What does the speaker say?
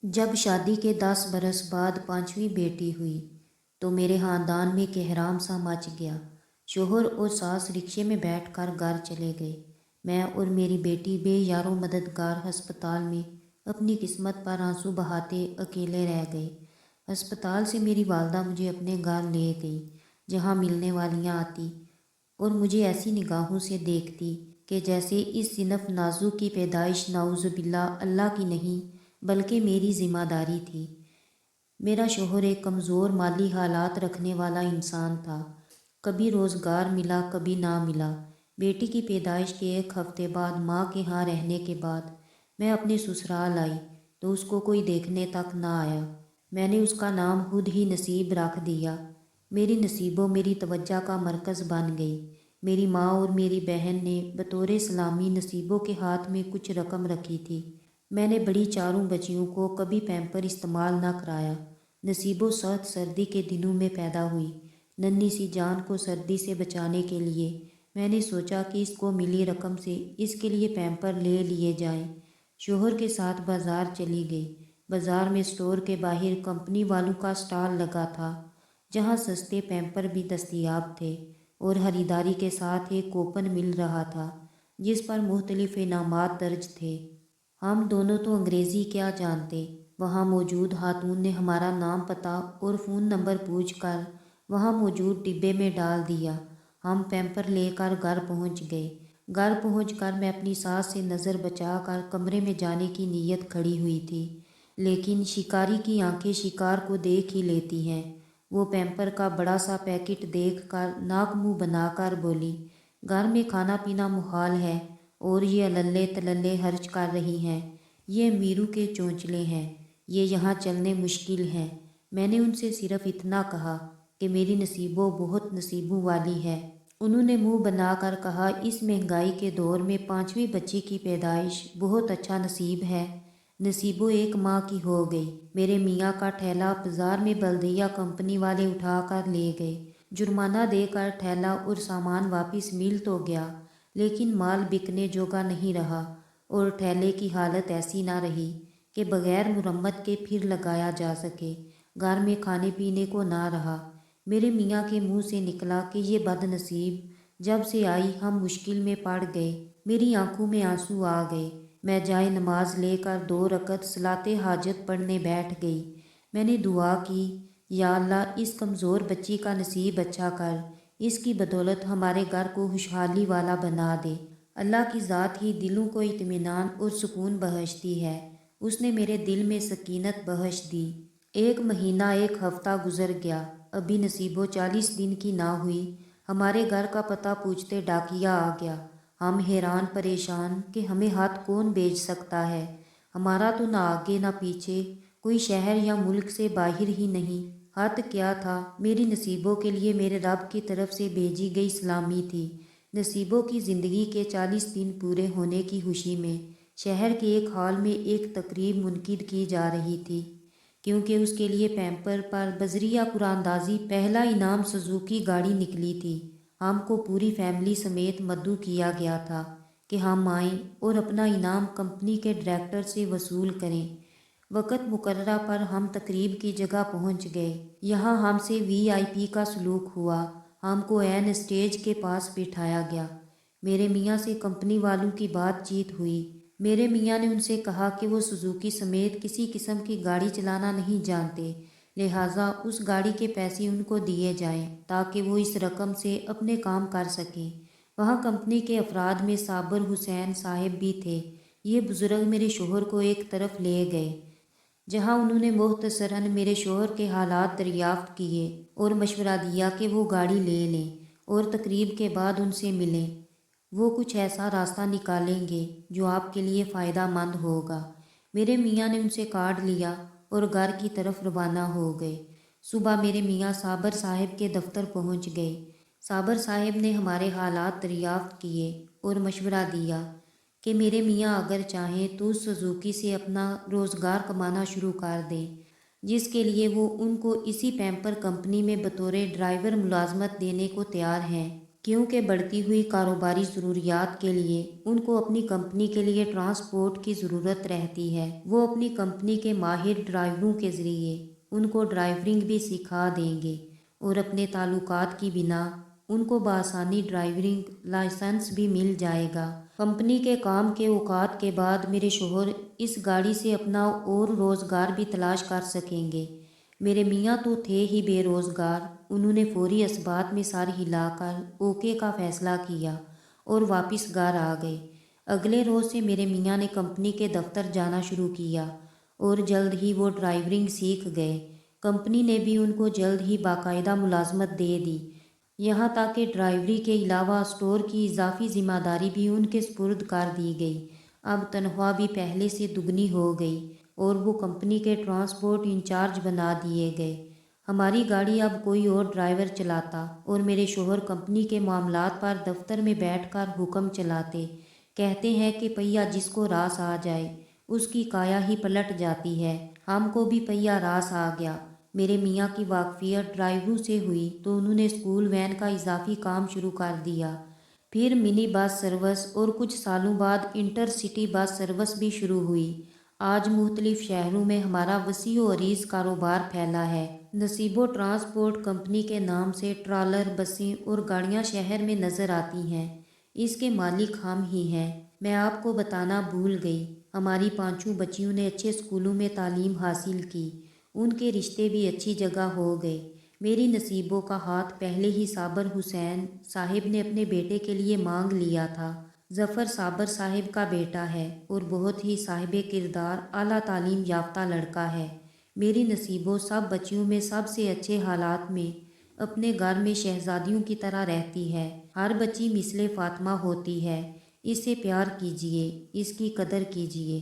جب شادی کے 10 برس بعد پانچویں بیٹی ہوئی تو میرے خاندان میں کہرام سا مچ گیا۔ شوہر اور ساس رکشے میں بیٹھ کر گھر چلے گئے۔ میں اور میری بیٹی بے یار و مددگار ہسپتال میں اپنی قسمت پر آنسو بہاتے اکیلے رہ گئے۔ ہسپتال سے میری والدہ مجھے اپنے گھر لے گئی، جہاں ملنے والیاں آتی اور مجھے ایسی نگاہوں سے دیکھتی کہ جیسے اس صنف نازو کی پیدائش نعوذ باللہ اللہ کی نہیں بلکہ میری ذمہ داری تھی۔ میرا شوہر ایک کمزور مالی حالات رکھنے والا انسان تھا۔ کبھی روزگار ملا کبھی نہ ملا۔ بیٹی کی پیدائش کے 1 ہفتے بعد ماں کے ہاں رہنے کے بعد میں اپنے سسرال آئی تو اس کو کوئی دیکھنے تک نہ آیا۔ میں نے اس کا نام خود ہی نصیب رکھ دیا۔ میری نصیبوں میری توجہ کا مرکز بن گئی۔ میری ماں اور میری بہن نے بطور سلامی نصیبوں کے ہاتھ میں کچھ رقم رکھی تھی۔ میں نے بڑی چاروں بچیوں کو کبھی پیمپر استعمال نہ کرایا۔ نصیبوں سخت سردی کے دنوں میں پیدا ہوئی۔ ننھی سی جان کو سردی سے بچانے کے لیے میں نے سوچا کہ اس کو ملی رقم سے اس کے لیے پیمپر لے لیے جائیں۔ شوہر کے ساتھ بازار چلی گئی۔ بازار میں اسٹور کے باہر کمپنی والوں کا اسٹال لگا تھا، جہاں سستے پیمپر بھی دستیاب تھے اور خریداری کے ساتھ ایک کوپن مل رہا تھا جس پر مختلف انعامات درج تھے۔ ہم دونوں تو انگریزی کیا جانتے۔ وہاں موجود خاتون نے ہمارا نام پتہ اور فون نمبر پوچھ کر وہاں موجود ڈبے میں ڈال دیا۔ ہم پیمپر لے کر گھر پہنچ گئے۔ گھر پہنچ کر میں اپنی ساس سے نظر بچا کر کمرے میں جانے کی نیت کھڑی ہوئی تھی، لیکن شکاری کی آنکھیں شکار کو دیکھ ہی لیتی ہیں۔ وہ پیمپر کا بڑا سا پیکٹ دیکھ کر ناک منہ بنا کر بولی، گھر میں کھانا پینا محال ہے اور یہ اللے تللے خرچ کر رہی ہیں۔ یہ میرو کے چونچلے ہیں، یہ یہاں چلنے مشکل ہیں۔ میں نے ان سے صرف اتنا کہا کہ میری نصیبوں بہت نصیبوں والی ہے۔ انہوں نے منہ بنا کر کہا، اس مہنگائی کے دور میں پانچویں بچی کی پیدائش بہت اچھا نصیب ہے۔ نصیبوں 1 ماہ کی ہو گئی۔ میرے میاں کا ٹھیلا بازار میں بلدیہ کمپنی والے اٹھا کر لے گئے۔ جرمانہ دے کر ٹھیلا اور سامان واپس مل تو گیا، لیکن مال بکنے جوگا نہیں رہا اور ٹھیلے کی حالت ایسی نہ رہی کہ بغیر مرمت کے پھر لگایا جا سکے۔ گھر میں کھانے پینے کو نہ رہا۔ میرے میاں کے منہ سے نکلا کہ یہ بد نصیب جب سے آئی ہم مشکل میں پڑ گئے۔ میری آنکھوں میں آنسو آ گئے۔ میں جائے نماز لے کر 2 رکعت صلاۃ حاجت پڑھنے بیٹھ گئی۔ میں نے دعا کی، یا اللہ اس کمزور بچی کا نصیب اچھا کر، اس کی بدولت ہمارے گھر کو خوشحالی والا بنا دے۔ اللہ کی ذات ہی دلوں کو اطمینان اور سکون بخشتی ہے۔ اس نے میرے دل میں سکینت بخش دی۔ 1 مہینہ 1 ہفتہ گزر گیا، ابھی نصیبوں 40 دن کی نہ ہوئی۔ ہمارے گھر کا پتہ پوچھتے ڈاکیا آ گیا۔ ہم حیران پریشان کہ ہمیں خط کون بھیج سکتا ہے۔ ہمارا تو نہ آگے نہ پیچھے، کوئی شہر یا ملک سے باہر ہی نہیں۔ خط کیا تھا؟ میری نصیبوں کے لیے میرے رب کی طرف سے بھیجی گئی سلامی تھی۔ نصیبوں کی زندگی کے 40 دن پورے ہونے کی خوشی میں شہر کے ایک ہال میں ایک تقریب منعقد کی جا رہی تھی، کیونکہ اس کے لیے پیمپر پر بذریعہ قراندازی پہلا انعام سزوکی گاڑی نکلی تھی۔ ہم کو پوری فیملی سمیت مدعو کیا گیا تھا کہ ہم آئیں اور اپنا انعام کمپنی کے ڈائریکٹر سے وصول کریں۔ وقت مقررہ پر ہم تقریب کی جگہ پہنچ گئے۔ یہاں ہم سے VIP کا سلوک ہوا۔ ہم کو عین اسٹیج کے پاس بٹھایا گیا۔ میرے میاں سے کمپنی والوں کی بات چیت ہوئی۔ میرے میاں نے ان سے کہا کہ وہ سزوکی سمیت کسی قسم کی گاڑی چلانا نہیں جانتے، لہٰذا اس گاڑی کے پیسے ان کو دیے جائیں تاکہ وہ اس رقم سے اپنے کام کر سکیں۔ وہاں کمپنی کے افراد میں صابر حسین صاحب بھی تھے۔ یہ بزرگ میرے شوہر کو ایک طرف لے گئے، جہاں انہوں نے مختصراً میرے شوہر کے حالات دریافت کیے اور مشورہ دیا کہ وہ گاڑی لے لیں اور تقریب کے بعد ان سے ملیں۔ وہ کچھ ایسا راستہ نکالیں گے جو آپ کے لیے فائدہ مند ہوگا۔ میرے میاں نے ان سے کارڈ لیا اور گھر کی طرف روانہ ہو گئے۔ صبح میرے میاں صابر صاحب کے دفتر پہنچ گئے۔ صابر صاحب نے ہمارے حالات دریافت کیے اور مشورہ دیا کہ میرے میاں اگر چاہیں تو سزوکی سے اپنا روزگار کمانا شروع کر دیں، جس کے لیے وہ ان کو اسی پیمپر کمپنی میں بطور ڈرائیور ملازمت دینے کو تیار ہیں۔ کیونکہ بڑھتی ہوئی کاروباری ضروریات کے لیے ان کو اپنی کمپنی کے لیے ٹرانسپورٹ کی ضرورت رہتی ہے۔ وہ اپنی کمپنی کے ماہر ڈرائیوروں کے ذریعے ان کو ڈرائیورنگ بھی سکھا دیں گے اور اپنے تعلقات کی بنا ان کو بآسانی ڈرائیورنگ لائسنس بھی مل جائے گا۔ کمپنی کے کام کے اوقات کے بعد میرے شوہر اس گاڑی سے اپنا اور روزگار بھی تلاش کر سکیں گے۔ میرے میاں تو تھے ہی بے روزگار، انہوں نے فوری اسبات میں سر ہلا کر اوکے کا فیصلہ کیا اور واپس گھر آ گئے۔ اگلے روز سے میرے میاں نے کمپنی کے دفتر جانا شروع کیا اور جلد ہی وہ ڈرائیورنگ سیکھ گئے۔ کمپنی نے بھی ان کو جلد ہی باقاعدہ ملازمت دے دی، یہاں تک کہ ڈرائیوری کے علاوہ اسٹور کی اضافی ذمہ داری بھی ان کے سپرد کر دی گئی۔ اب تنخواہ بھی پہلے سے دگنی ہو گئی اور وہ کمپنی کے ٹرانسپورٹ انچارج بنا دیے گئے۔ ہماری گاڑی اب کوئی اور ڈرائیور چلاتا اور میرے شوہر کمپنی کے معاملات پر دفتر میں بیٹھ کر حکم چلاتے۔ کہتے ہیں کہ پہیہ جس کو راس آ جائے اس کی کایا ہی پلٹ جاتی ہے۔ ہم کو بھی پہیہ راس آ گیا۔ میرے میاں کی واقفیت ڈرائیوروں سے ہوئی تو انہوں نے اسکول وین کا اضافی کام شروع کر دیا، پھر منی بس سروس اور کچھ سالوں بعد انٹر سٹی بس سروس بھی شروع ہوئی۔ آج مختلف شہروں میں ہمارا وسیع و عریض کاروبار پھیلا ہے۔ نصیبو ٹرانسپورٹ کمپنی کے نام سے ٹرالر، بسیں اور گاڑیاں شہر میں نظر آتی ہیں۔ اس کے مالک ہم ہی ہیں۔ میں آپ کو بتانا بھول گئی، ہماری پانچوں بچیوں نے اچھے اسکولوں میں تعلیم حاصل کی، ان کے رشتے بھی اچھی جگہ ہو گئے۔ میری نصیبوں کا ہاتھ پہلے ہی صابر حسین صاحب نے اپنے بیٹے کے لیے مانگ لیا تھا۔ ظفر صابر صاحب کا بیٹا ہے اور بہت ہی صاحب کردار، اعلیٰ تعلیم یافتہ لڑکا ہے۔ میری نصیبوں سب بچیوں میں سب سے اچھے حالات میں اپنے گھر میں شہزادیوں کی طرح رہتی ہے۔ ہر بچی مثل فاطمہ ہوتی ہے۔ اس سے پیار کیجیے، اس کی قدر کیجیے۔